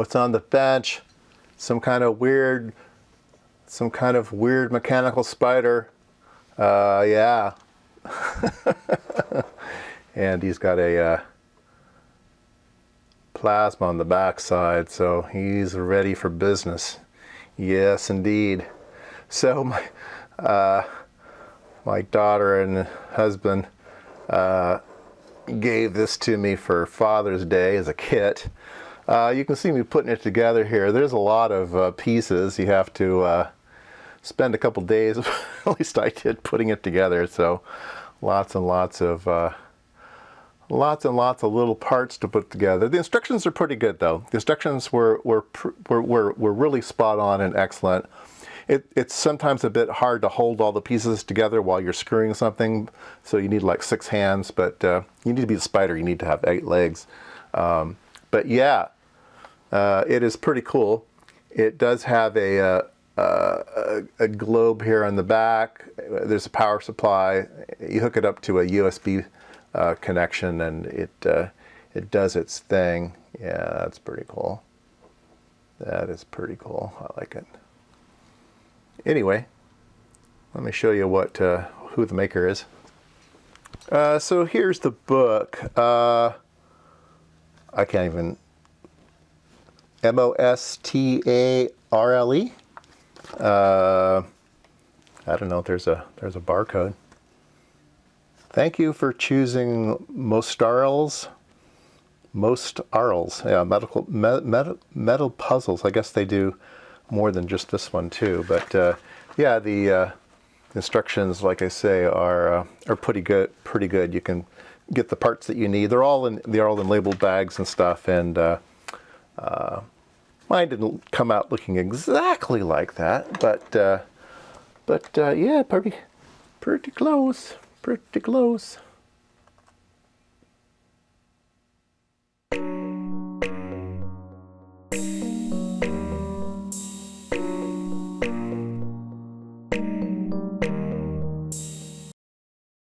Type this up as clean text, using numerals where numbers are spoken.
What's on the bench? Some kind of weird mechanical spider. Yeah. And he's got a plasma on the backside, so he's ready for business. Yes, indeed. So my daughter and husband gave this to me for Father's Day as a kit. You can see me putting it together here. There's a lot of pieces. You have to spend a couple days, at least I did, putting it together. So lots and lots of little parts to put together. The instructions are pretty good, though. The instructions were really spot on and excellent. It's sometimes a bit hard to hold all the pieces together while you're screwing something, so you need like 6 hands, but you need to be the spider, you need to have 8 legs. But yeah, it is pretty cool. It does have a globe here on the back. There's a power supply. You hook it up to a USB connection, and it does its thing. Yeah, that's pretty cool. That is pretty cool. I like it. Anyway, let me show you what who the maker is. So here's the book. I can't even. Mostarle. I don't know if there's a barcode. Thank you for choosing Mostarles. Yeah, metal puzzles. I guess they do more than just this one too. But yeah, the instructions, like I say, are pretty good. Pretty good. You can get the parts that you need. They're all in labeled bags and stuff. And mine didn't come out looking exactly like that, but yeah, pretty close. Pretty close.